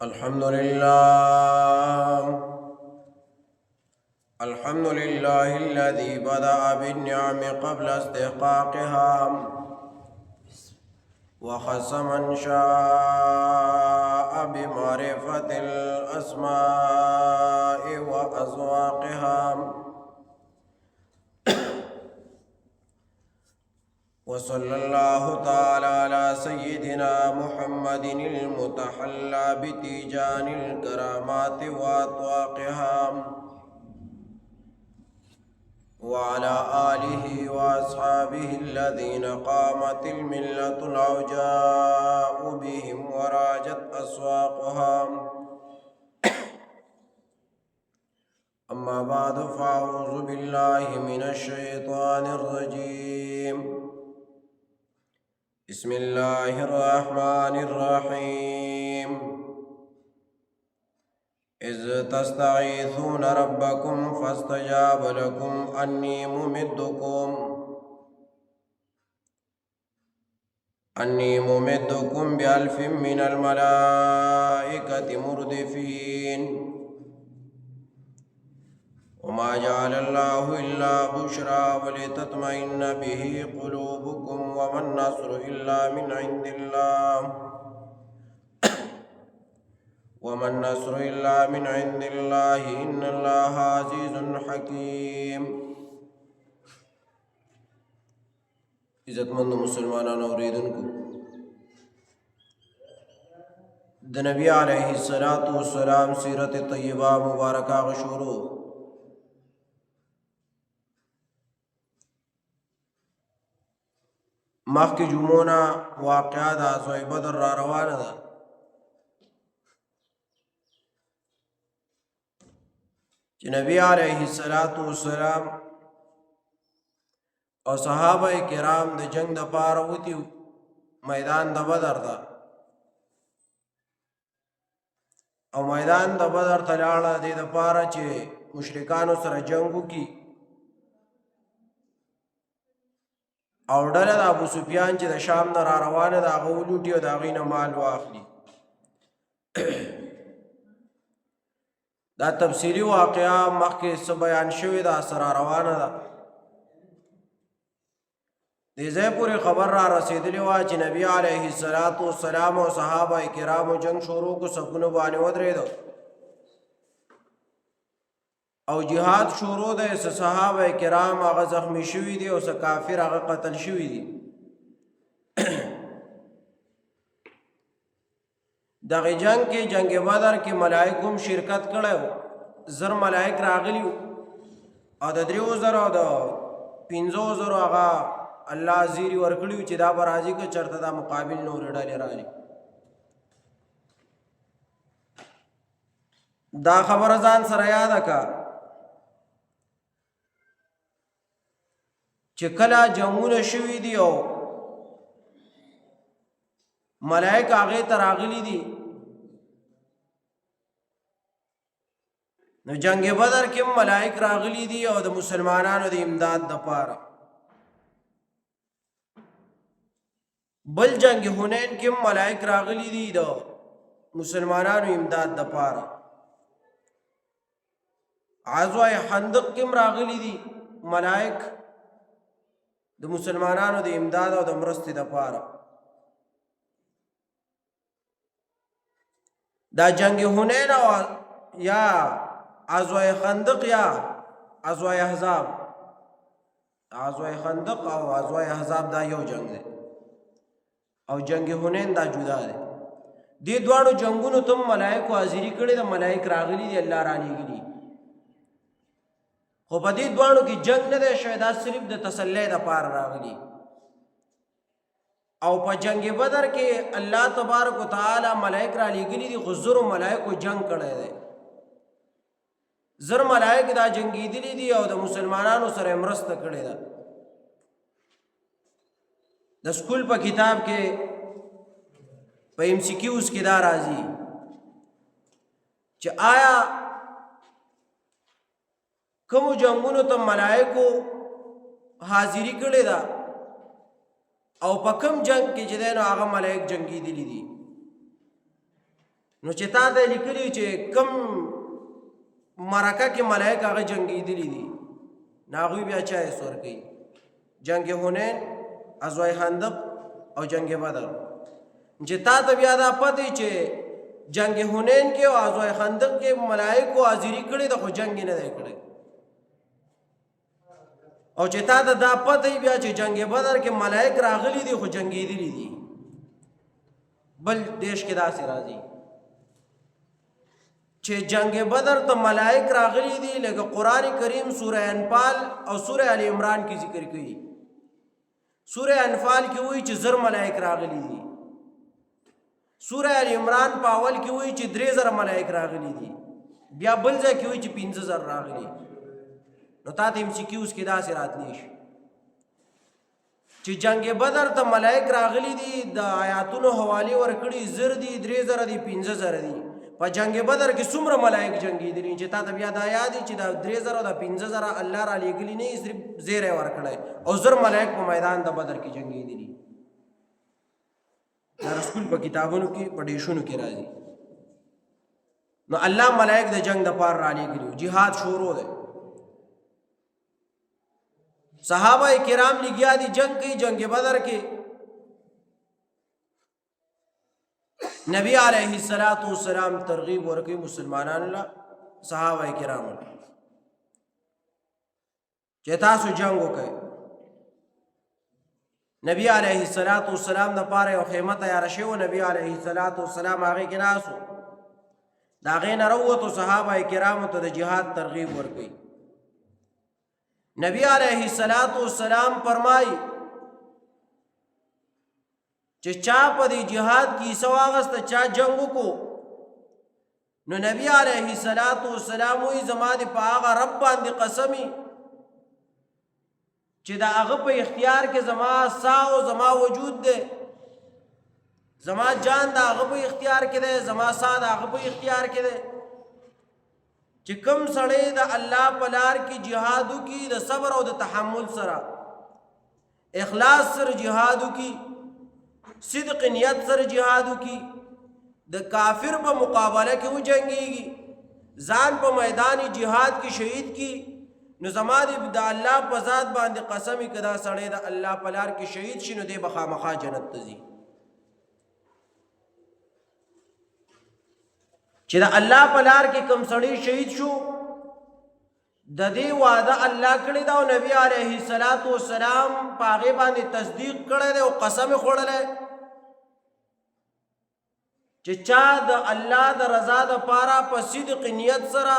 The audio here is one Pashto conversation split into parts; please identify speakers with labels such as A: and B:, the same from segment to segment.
A: الحمد لله الذي بدأ بالنعم قبل استحقاقها وخص من شاء بمعرفة الأسماء وأذواقها وصلى الله تعالى على سيدنا محمد المتحلى بتيجان الكرامات وأطواقها وعلى آله وأصحابه الذين قامت الملة العوجاء بهم وراجت أسواقها. أما بعد فأعوذ بالله من الشيطان الرجيم. بسم الله الرحمن الرحيم. إذ تستغيثون ربكم فاستجاب لكم أني ممدكم بألف من الملائكة مردفين وما جعل الله إلا بشرى ولتطمئن به قلوبكم وما النصر إلا من عند الله إن الله عزيز حكيم. عزت مند مسلمانان اوریدن کو د نبی علیہ الصلوۃ والسلام سیرت طیبہ مبارکہ غشورو مخ کی جمعونا واقعات غزوہ بدر را روانه ده. کہ نبی علیہ السلام اور صحابہ کرام د جنگ د پاره وتی میدان د بدر دا او میدان د بدر تلاړه د پاره چې مشرکانو سره جنگو کی او ډله د ابو سفیان چې د شام نه را روانه دا غولوټي او دا غینه مال واخلي. دا تفصیلی واقعہ مخکې څه بیان شوی دا سره روانه ده. دې ځای پورې خبر را رسېدلې وه چې نبی علیه السلام او صحابه کرامو جنگ شروع کو صفونو باندې ودرېدو او جهاد شروع دی. څه صحابه کرام هغه زخمی شوي دي او څه کافر هغه قتل شوي دي. دغه جنگ کې جنگ بدر کې ملائکوم شرکت کړو. زر ملائک راغلی او د 3000 او د 5000 هغه الله زیری ورکړي چې دا برازي کې چرته دا مقابل نور ډالې راغلي. دا خبر ځان سره یاد کا چې کله جنگونه شوي دي او ملائک هغه ته راغلي دي نو جنگ بدر کې ملائک راغلي دي او د مسلمانانو د امداد د پاره. بل جنگ حنین کې ملائک راغلي دي د مسلمانانو امداد د پاره. غزوه خندق کې راغلي دي ملائک د مسلمانانو د امداد او د مرستې د پاره. دا جنگ حنین او یا غزوه خندق یا غزوه احزاب، غزوه خندق او غزوه احزاب دا یو جنگ دی او جنگ حنین دا جدا دی. دې دواړو جنگونو تم ملائکو حاضری کړي، د ملائک راغلي دي، الله را لېږلي. خو په دې دواړو کې جنگ نه دی شوی، دا صرف د تسلی د پاره راغلي. او په جنگ بدر کې الله تبارک وتعالی ملائک را لېږلي دي، خو زرو ملائکو جنگ کړی دی. زر ملائک دا جنگېدلي دي او د مسلمانانو سره مرسته کړې ده. د سکول په کتاب کې په MCQs کې دا راځي چې آیا کوم جنگونو ته ملائکو حاضری کړې ده او په کوم جنگ کې چې دی نو هغه ملائک جنگېدلي دي. نو چې تا ته لیکلي چې کم مرکه کې ملائک هغه جنګېدلي دي، نو هغوی بیا چا حص ورکوي؟ جنگ حنین، غزوه خندق او جنگ بدر. چې تا ته بیا دا پته چې جنگ حنین کې او غزوه خندق کې ملائکو حاضري کړې ده خو جنگ نه دی کړی، او چې تا ته دا پته بیا چې جنگ بدر کې ملائک راغلي دي خو جنګېدلي دي. بل دیش کې داسې راځي چې جنگ بدر ته ملائک راغلي دي، لکه قرآن کریم سورہ انفال او سورہ آل عمران کی ذکر کوي. سورہ انفال کی وی چې زر ملائک راغلي دي، سورہ آل عمران په اول کې وی چې 3000 ملائک راغلي دي، بیا بل ځای کې وی چې 15000 راغلي. نو تا ته MCQs کې داسې راتلی شي چې جنگ بدر ته ملائک راغلي دي، د آیاتونو حواله ورکړي، زر دي، 3000 دي، 15000 دي. په جنگ بدر کې څومره ملائک جنګېدلي چې تا ته بیا دا یاد دي چې دا 3000 او دا 15000 الله را لېږلي نه، صرف زیری ورکړی او زر ملائک په میدان د بدر کې جنګېدلي. دا رسول په کتابونو کې په ډیشونو کې راځي. نو الله ملائک د جنگ د پار را لېږلي، جهاد شروع دی. صحابه کرام لګیا دي جنگ کوي. جنگ بدر کې نبی علیہ السلام ترغیب ورکوي مسلمانانو له، صحابه کرامو له، چې تاسو جنگ وکړئ. نبی علیہ السلام د پاره یو خیمه تیاره شوې وه، نبی علیہ السلام هغې کې ناست و، د هغې نه راووتو، صحابه کرامو ته د جهاد ترغیب ورکوي. نبی علیہ السلام فرمایي چې چا په دې جهاد کې حصه واخیسته، چا جنګ وکړو، نو نبی علیہ السلام وایي زما دې په هغه رب باندې قسمي چې د هغه په اختیار کې زما ساه او زما وجود دی، زما جان د هغه په اختیار کې دی، زما ساه د هغه په اختیار کې دی. چې کوم سړی د الله په لار کې جهاد وکړي، د صبر او د تحمل سره، اخلاص سره جهاد وکړي، صدق نیت سره جهاد وکړي، د کافر په مقابله کې وجنګېږي، ځان په میدان جهاد کې شهید کی، نو زما د الله په ذات باندې قسم که دا سړی د الله په لار کې شهید شي، نو دی به خامخا جنت ته ځي. چې د الله په لار کې کوم سړی شهید شو، د دې وعده الله کړی دا، او نبی علیه السلام په هغې باندې تصدیق کړی دی او قسم یې خوړلی چې چا د الله د رضا دپاره په صدق نیت سره،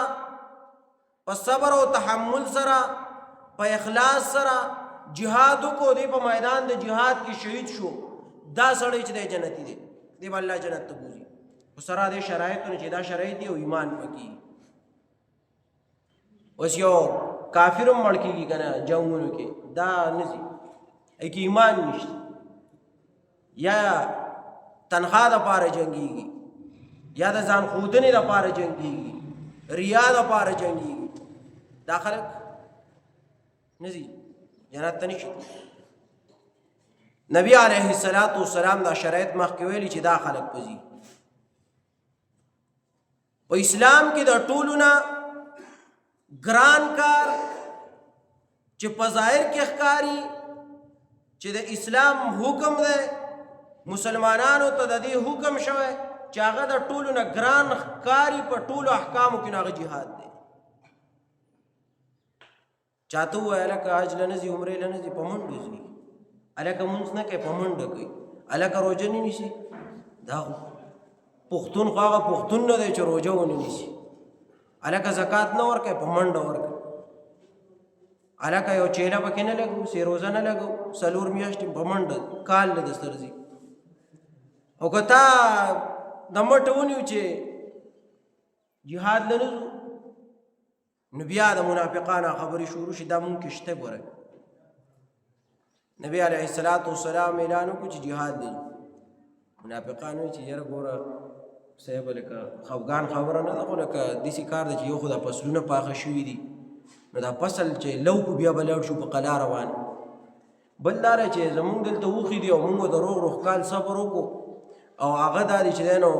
A: په صبر او تحمل سره، په اخلاص سره جهاد وکړو، دی په میدان د جهاد کې شهید شو، دا سړی چې دی جنتی دی، دی به الله جنت ته بوځي. خو سره دې شرایطونه چې دا شرایط دي او ایمان پکې. اوس یو کافر هم مړ کېږي که نه جنګونو کې، دا نه ځي، کې ایمان نشته، یا تنخوا دپاره جنګېږي، یا د ځان ښودنې دپاره جنګېږي، ریا دپاره جنګېږي، دا خلک نه ځي جنت ته نشي. نبی علیه السلام دا شرایط مخکې ویلي چې دا خلک به ځي. په اسلام کې د ټولو نه ګران کار چې په ظاهر کې ښکاري چې د اسلام حکم دی، مسلمانانو ته د دې حکم شوی چې هغه د ټولو نه ګران ښکاري په ټولو احکامو کې، نو هغه جهاد دی. چاته ووایه هلکه حج له نه ځي، عمرې له نه ځي، په منډو ځي، هلکه مونځ نه کوي، په منډه کوي، هلکه روژه نه نیسي. دا پښتون خو هغه پښتون نه دی چې روژه ونه نیسي، هلکه زکات نه ورکوي، په منډه ورکوي، هلکه یو چیله پکې نه لګو، سې روزه نه لګو، 4 میاشتې په منډه کال له د سر ځي. او که تا د مټه ونیو چې جهاد له نه ځو، نو بیا د منافقانو خبرې شروع شي، دا مونږ کې شته. ګوره نبی علیه السلام اعلان وکړو چې جهاد دی. منافقان وایي چې یاره ګوره صاحب لکه خفګان خبره نه ده، خو لکه داسې کار دی چې یو خو دا فصلونه پاخه شوي دي، نو دا فصل چې لو کو بیا به لاړ شو په قلا روان. بل دا دی چې زمونږ دلته اوښې دي او مونږ د روغ کال صبر وکړو، او هغه دا دی چې دی نو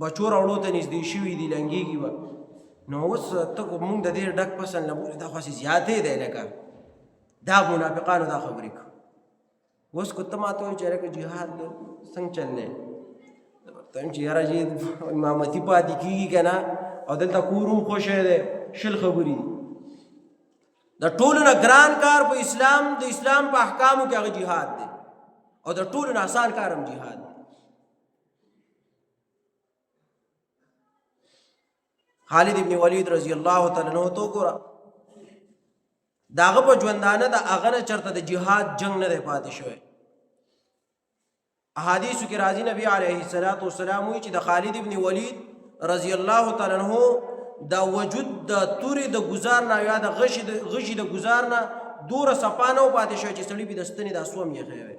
A: بچو راوړو ته نږدې شوي دي لنګېږي به نو اوس ته مونږ د دې ډک پسند نه بولې دا خو هسې زیاتې دی لکه دا منافقانو دا خبرې کوي اوس که ته ما ته وایې چې لکه جهاد څنګه چل دی ته چې یاره چې امامتي پاتې کېږي که نه او دلته کور هم خوشی دی شل خبرې دي د ټولو نه ګران کار په اسلام د اسلام په احکامو کې هغه جهاد دی او د ټولو نه آسان کار هم جهاد دی خالد ابن ولید رضی الله تعالی عنہ تو ګوره د هغه په ژوندانه د هغه نه چېرته د جهاد جنګ نه دی پاتې شوی احادیثو کې راځي نبی علیه الصلاۃ والسلام وایي چې د خالد ابن ولید رضی الله تعالی عنہ دا وجود د تورې د ګزار نه یا د غشي د ګزار نه دوره صفا نه پاتې شوی چې سړي به د ستنې دا سوم یې خوی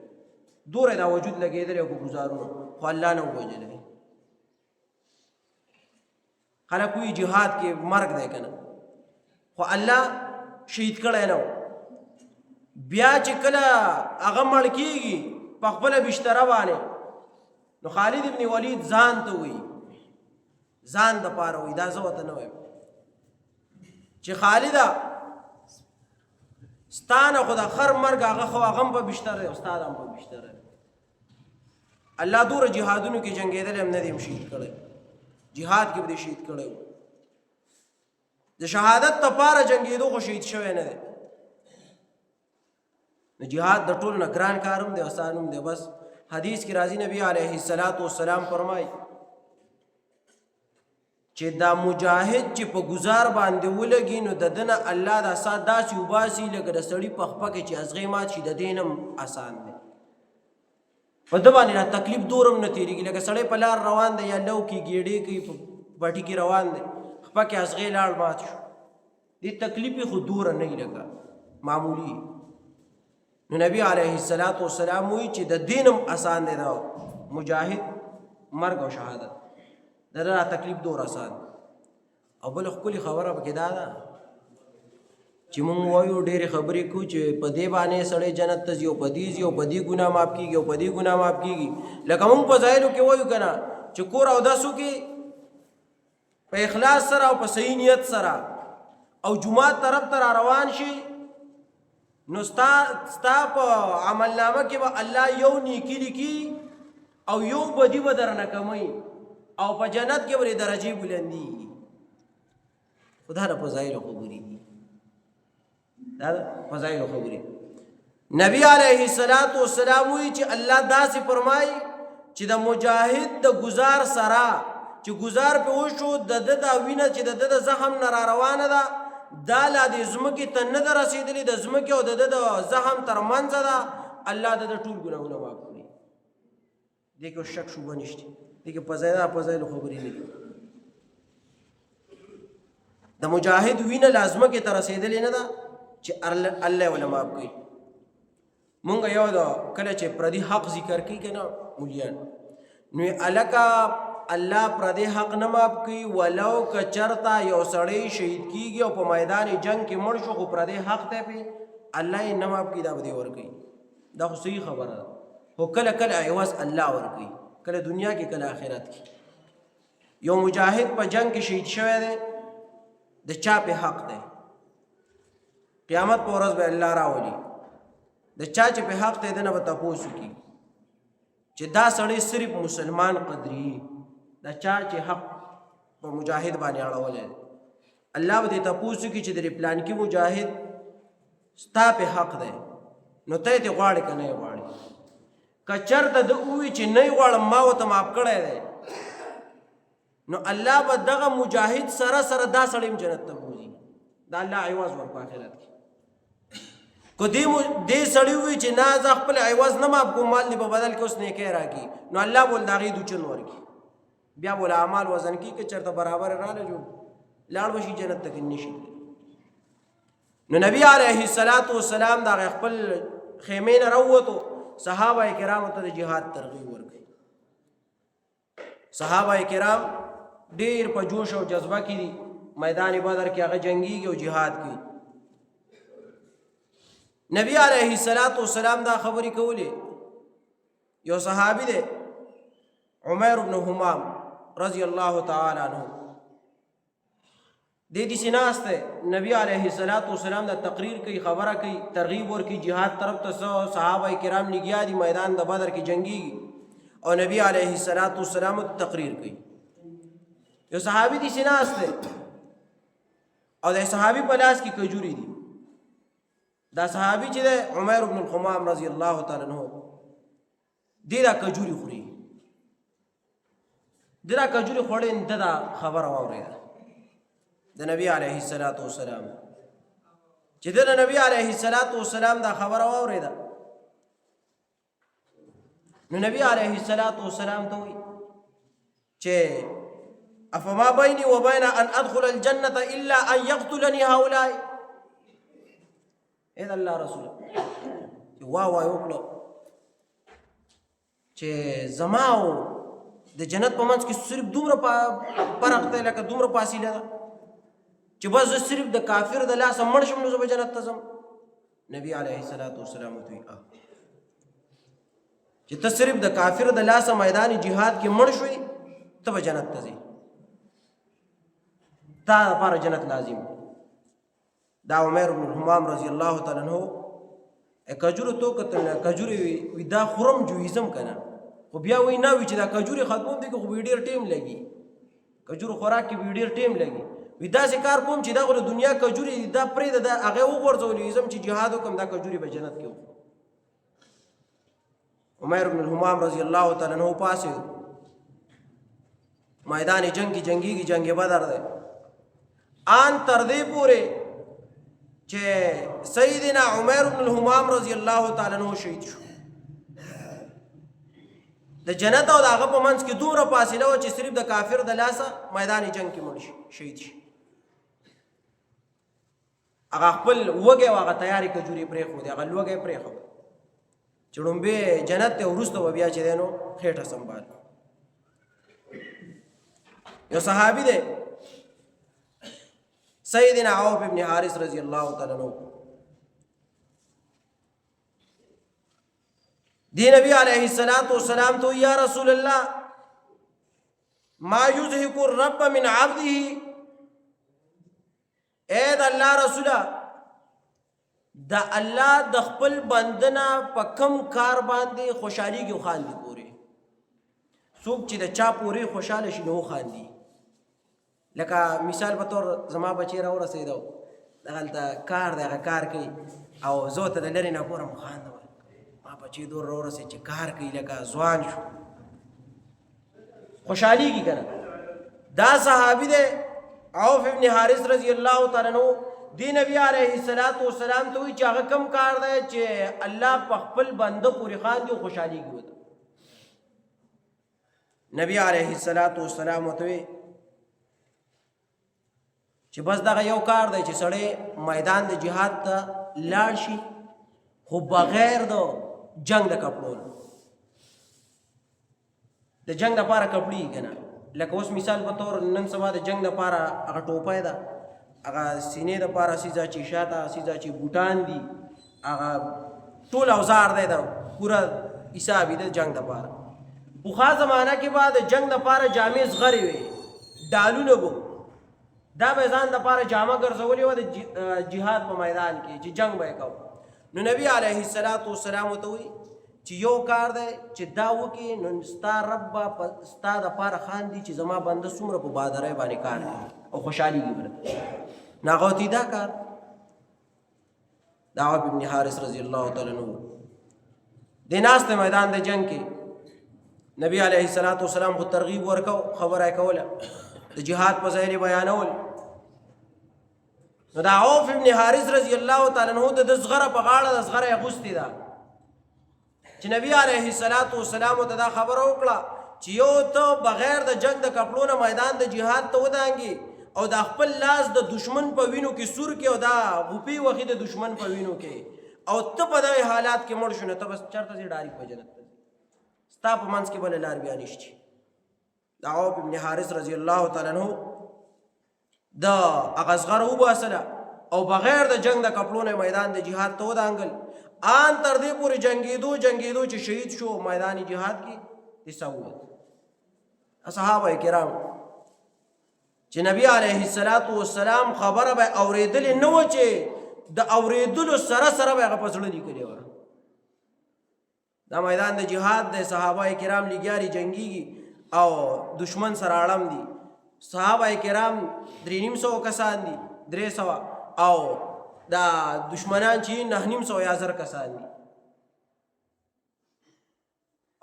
A: دوره دا وجود لګېدلی او په ګزارونو خو الله نه ووژلی خلک وایي جهاد کې مرګ دی که نه خو الله شهید کړی نه بیا چې کله هغه مړ کېږي په خپله بشتره باندې نو خالد ابن ولید ځان ته وایي ځان د پاره وایي دا زه ورته نه وایم چې خالده ستا نه خو د خر مرګ هغه خو هغه هم په بشتره او ستا هم په بشتره الله دوره جهادونو کې جنګېدلی هم نه دی شهید کړی جهاد کې به دې شهید کړی و د شهادت دپاره جنګېدو خو شهید شوی نه دی نو جهاد د ټولو نه ګران کار هم دی آسان هم دی بس حدیث کې راځي نبی علیه الصلاۃ والسلام فرمایي چې دا مجاهد چې په ګزار باندې ولګي نو د ده نه الله دا سات داسې وباسي لکه د سړي په خپه کې چې ازغې مات شي د دې نه آسان دی په ده باندې دا تکلیف دور هم نه تېرېږي لکه سړی په لار روان دی یا لو کې ګېډې کوي په پټي کې روان دی خپه کې ازغې لاړ مات شو دې تکلیف یې خو دوره نه وي لکه معمولي نو نبی علیه الصلاۃ والسلام وایي چې د دین هم آسان دی دا مجاهد مرګ او شهادت د ده را تکلیف دور آسان او بل ښکلې خبره پکې دا ده چې مونږ وایو ډېرې خبرې کوو چې په دې باندې سړی جنت ته ځي او په دې ځي او په دې ګناه معاف کېږي او په دې ګناه معاف کېږي لکه مونږ په ظاهرو کې وایو که نه چې کور اودس وکړي په اخلاص سره او په صحیح نیت سره او جومات طرف ته را روان شي نو ستا په عملنامه کې به الله یو نیکي لیکي او یو بدي به درنه کموي او په جنت کې به درجې بلندېږي خو دا د فضایلو خبرې دي دا د فضایلو خبرې نبی علیه الصلاۃ والسلام وایي چې الله داسې فرمایي چې د مجاهد د ګزار سره چې ګزار پې وشو د ده دا وینه چې د ده د زخم نه را روانه ده دا لا د ځمکې ته نه ده رسېدلې د ځمکې او د ده د زخم تر منځه ده الله د ده ټول ګناهونه معاف کړي دې کې شک شوبه نشته دې کې فضایلو خبرې نه دي د مجاهد وینه لا ځمکې ته رسېدلې نه ده چې الله وله معاف کړي مونږ یو د کله چې پردي حق ذکر کوي که نه مولیان نو الکه الله پردی حق نه معاف کوي ولو که چرته یو سړی شهید کیږي او په میدان جنگ کې مړ شو خو پردی حق ته پې الله یې نه معاف کوي دا به دې ورکوي دا خو صحیح خبره ده خو کله کله عوض الله ورکوي کله دنیا کې کله آخرت کې یو مجاهد په جنگ کې شهید شوی دی د چا پې حق دی قیامت په ورځ به الله راولي د چا چې په حق دی د نه به تپوس وکړي چې دا سړی صرف مسلمان قدري دا چا چې حق په مجاهد باندې اړولی دی الله به دې تپوس وکړي چې د پلان کې مجاهد ستا په حق دی نو ته یې غواړې که نه یې غواړې که چېرته ده ووایي چې نه یې غواړم ما ورته معاف کړی دی نو الله به دغه مجاهد سره سره دا سړی هم جنت ته بوځي دا الله عوض ورکو آخرت کې که دې سړی ووایي چې نه زه خپل عوض نه معاف کوم مال دې په بدل کې اوس نیکۍ راکړي نو الله به ول د هغې دوچن ورکړي بیا به ول اعمال وزن کړي که چېرته برابر راله جو لاړ به شي جنت ته کې نه شي نو نبی علیه الصلاۃ والسلام د هغې خپل خیمې نه راووتو صحابه کرامو ته د جهاد ترغیب ورکړي صحابه کرام ډېر په جوش او جذبه کې دي میدان بدر کې هغه جنګیږي او جهاد کوي نبی علیه الصلاۃ والسلام دا خبرې کولې یو صحابي دی عمیر بن حمام رضی اللہ تعالی عنہ دے دی سناست ہے نبی علیہ السلام دا تقریر کی خبرہ کی ترغیب اور کی جہاد طرف تو صحابہ کرام نگیا دی میدان دا بدر کی جنگی اور نبی علیہ السلام تقریر کی جو صحابی دی سناست ہے اور دے صحابی پلاس کی کجوری دی دا صحابی چی دے عمیر بن الحمام رضی اللہ تعالی عنہ دی دا کجوری خوری دی دا کجوری خوڑے انتا دا خبر آوری دا دا نبی علیہ السلام چی دا نبی علیہ السلام دا خبر آوری دا نبی علیہ السلام تو ہوئی چی افما بینی و بین ان ادخل الجنت الا ان یقتلنی ہاولائی اید اللہ رسول واہ اوکلو چی زماؤ د جنت په منځ کې صرف دومره فرق دی لکه دومره فاصله ده چې بس زه صرف د کافر د لاسه مړ شم نو زه به جنت ته ځم نبی علیه السلام ورته وایي چې ته صرف د کافر د لاسه میدان جهاد کې مړ شوې ته به جنت ته ځې تا لپاره جنت لازم دا عمیر بن الحمام رضی الله تعالی عنہ کجورو تو کتل کجوري وي دا خورم جویزم کنه خو بیا وی نه وی چې دا کجوري ختموم دي خو ډیر ټیم لګي کجورو خوراک کې ډیر ټیم لګي وی دا کار کوم چې دا غو دنیا کجوري دا پرې دا هغه وګورځولې زم چې جهاد وکم دا کجوري به جنت کې عمیر بن الحمام رضی الله تعالی عنہ پاسه میدان جنگ کی جنگی کی جنگ بدر دے آن تردی پورے چې سیدنا عمیر بن الحمام رضی اللہ تعالی عنہ شہید شو د جنت او د هغه په منځ کې دومره فاصله و چې صرف د کافر د لاسه میدان جنگ کې مړ شي شهید شي هغه خپل وګي او هغه تیاری کجوري پرې خو دی هغه لوګي پرې خو چې ډومبه جنت ته ورسته بیا چې دینو خېټه سنبال یو صحابي دی سیدنا عوف ابن حارث رضی اللہ تعالی عنہ دی نبی علیہ السلام تو یا رسول اللہ ما یزہق الرب من عبده اے دا اللہ رسولہ دا اللہ د خپل بندنا په کم کار باندې خوشحالی کی خاندي پوری څوک چې د چا پوری خوشاله شي نو خاندي لکه مثال په تور زما بچی را ورسېدو دغلته کار دی هغه کار کوي او زه ته د لرې نه ګورم خاندم ما بچی دور را ورسېد چې کار کوي لکه ځوان شو خوشحالیږي که نه دا صحابي دی عوف ابن حارث رضی اللہ تعالی عنہ دی نبی علیہ السلام تو وی چې هغه کم کار دی چې الله په خپل بنده پورې خاندي او خوشحالیږي وته نبی علیہ السلام ورته چې بس دغه یو کار دی چې سړی میدان د جهاد ته لاړ شي خو بغیر د جنگ د کپړو د جنگ دپاره کپړي که نه لکه اوس مثال په طور نن سبا د جنگ دپاره هغه ټوپی ده هغه سینې دپاره سیزه چې شاته سیزه چې بوټان دي هغه ټول اوزار دی د پوره حساب یې د جنگ دپاره پخوا زمانه کې به د جنگ دپاره جامې زغرې وې ډالونه به دا به ځان دپاره جامه ګرځولې وه د جهاد په میدان کې چې جنگ به یې کو نو نبی علیه السلام ورته وایي چې یو کار دی چې دا وکړي نو ستا رب به ستا دپاره خاندي چې زما بنده څومره په بهادرۍ باندې کار کوي او خوشحالېږي بله نو هغه ورته دا کار د عوف بن حارث رضی الله تعالی عنہ دی ناست میدان د جنگ کې نبی علیه السلام خو ترغیب ورکو خبره یې کوله د جهاد په ځای بیانول نو دا عوف ابن حارث رضی الله تعالی عنہ د زغره په غاړه د زغره اغوستې ده چې نبی علیه السلام ته دا خبره وکړه چې یو ته بغیر د جنگ د کپړو نه میدان د جهاد ته ودانګي او د خپل لاس د دشمن په وینو کې سور کې او دا غوپی وخی د دشمن په وینو کې او ته په دغه حالات کې مړ شو نو ته بس چرته سي ډایرک په جنت ستا په منځ کې بل لار بیا نشته دا عوف ابن حارث رضی الله تعالی عنہ دا اغزغر وباسله او بغیر د جنگ د کپړو نه میدان د جهاد ته ودانګل آن تر دې پورې جنگیدو چې شهید شو میدان جهاد کې دساوت صحابه کرام چې نبی علیه السلام خبره به اورېدلې نه وه چې د اورېدلو سره سره به هغه په زړه لیکلې وه. دا میدان د جهاد دی، صحابه کرام لګیا دي، جنګېږي او دشمن سره اړم دي. صحابه کرام 350 کسان دي، 300 او دا دشمنان چې 950 یا 1000 کسان دي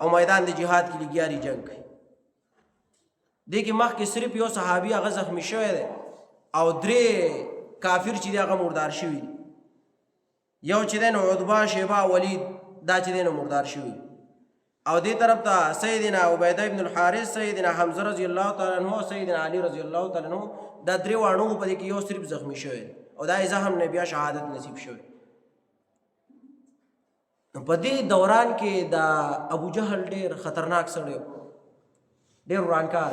A: او میدان د جهاد کې لګیا دي، جنګ کوي. دې کې مخکې صرف یو صحابي هغه زخمی شوی دی او 3 کافر چې دی هغه مردار شوي دي. یو چې دی نو عتبه، شیبه، ولید، دا چې دی نو مردار شوي. او دې طرف ته سیدنا عبیده ابن الحارث، سیدنا حمزه رضی الله تعالی عنہ او سیدنا علی رضی الله تعالی عنہ، دا 3 واړو په دې کې یو صرف زخمی شوی دی او دا زخم نه بیا شهادت نصیب شوی. په دې دوران کې دا ابو جهل ډېر خطرناک سړی و، ډېر ورانکار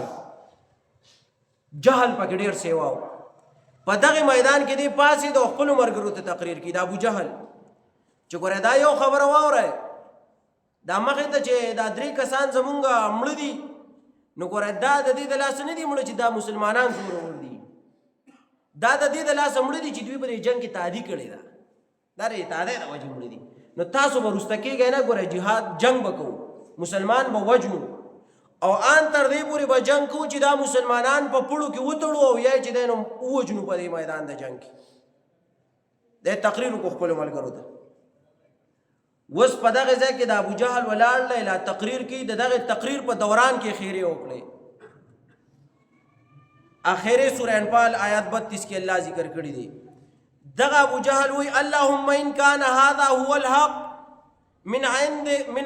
A: جهل پکې ډېر سیوا و. په دغه میدان کې دی پاسې د خپلو ملګرو ته تقریر کړي. د ابو جهل چې ګوره دا یو خبره واورئ، دا مخې ته چې دا 3 کسان زمونږ مړه دي، نو ګوره دا د دې د لاسه نه دي مړه چې دا مسلمانان زورور دي، دا د دې د لاسه مړه دي چې دوی په دې جنګ کې تعدي کړې ده، دا د اعتدای د وجې مړه دي. نو تاسو به وروسته کېږئ نه، ګوره جهاد جنګ به کوو، مسلمان به وجنو او ان تر دې پورې به جنګ کوو چې دا مسلمانان په پړو کې وتړو او یا چې دی نو ووجنو په دې میدان د جنګ کې. دی تقریر وکړو خپلو ملګرو ته. اوس په دغه ځای کې د ابو جهل ولاړ دی لا تقریر کوي، د دغه تقریر په دوران کې خیرې وکړې. اخرې سورہ انفال آیات 32 کې الله ذکر کړی دی. دغه ابو جهل وی اللهم ان كان هذا هو الحق من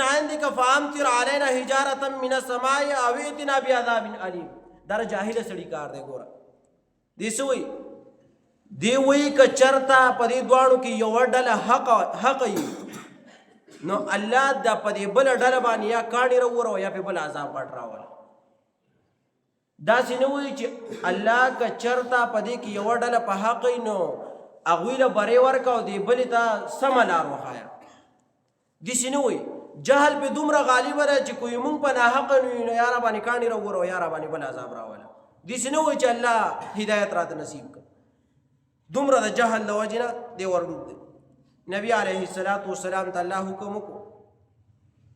A: عندك فامطر علينا حجاره من السماء او ائتنا بعذاب اليم. دا جاهل سړی کار دی. ګوره دې سوی دی وی ک چرتا په دې دواړو کې یو ډله حق ای نو الله د په دې بل ډله باندې یا کاڼي راوړو یا په بل عذاب غټ راوړو. دا څنګه وی چې الله ک چرتا په دې کې یو ډله په حق ای نو اغوی له بری ورکاو دی بلی تا سملار وخایا. دیسی نوی جهل به دومره غالب را چې کوئی مونږ په ناحق نو یا ربانی کانی را ورو یا ربانی بل عذاب راولا. دیسی نوی چې الله هدایت رات نصیب کړ. دومره د جهل د وجنه دی ورډوب دی. نبی علیه السلام ته الله حکم وکړو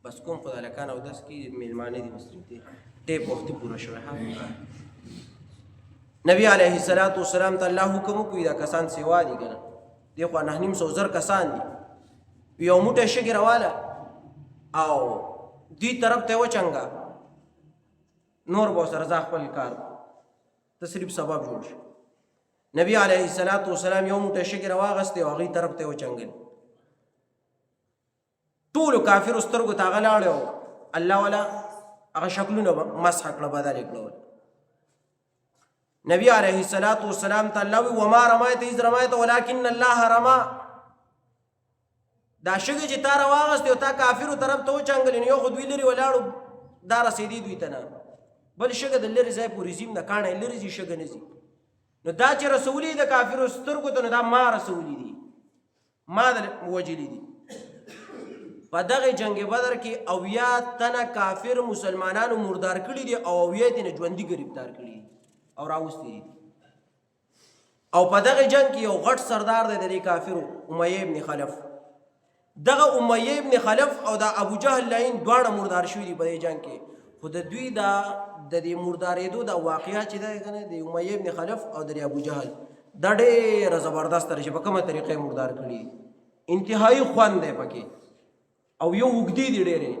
A: بس کوم خدای لکان او داس کی میلمانه دي مسلم دي ټیپ وخت پورا شوی. نبی علیہ السلام ته الله حکم وکړي دا کسان سیوا دي کنه دی خو 900 کسان دي، یو موټه شګي راواله او دی طرف ته وچنګا نور به سره ځ خپل کار تصریف سبب جوړ شي. نبی علیہ السلام یو موټه شګي راواغسته او هغه طرف ته وچنګل ټول کافر سترګو ته غلاړو الله ولا هغه شکلونه مسح کړه بدل کړه. نبی علیہ السلام تعالی وما رمایت اذ رمایت ولكن الله رما. دا شګه چې تا راواغسته او تا کافرو طرف ته وچنګل نو یو خو دوی لري ولاړو دا رسیدي دوی ته نه بل شګه د لري ځای پورې زم د کانه لري زی شګه نه زی نو دا چې رسولي د کافرو سترګو ته نو دا ما رسولي دي ما د وجلی دي. په دغه جنگ بدر کې اویا تنه کافر مسلمانانو مردار کړي دي او اویا تنه ژوندۍ گرفتار کړي دي او راوستي دي. او په دغه جنگ کې یو غټ سردار دی د کافرو امیہ ابن خلف. دغه امیہ ابن خلف او د ابو جهل لاین دواړه مردار شوي دي په دې جنگ کې. خو د دوی د دې مردارېدو د واقعیت چې دی کنه د امیہ ابن خلف او د ابو جهل دا ډېره زبردست چې په کومه طریقې مردار کړي انتهایی خوند دی پکې او یو وګدي دي ډېرې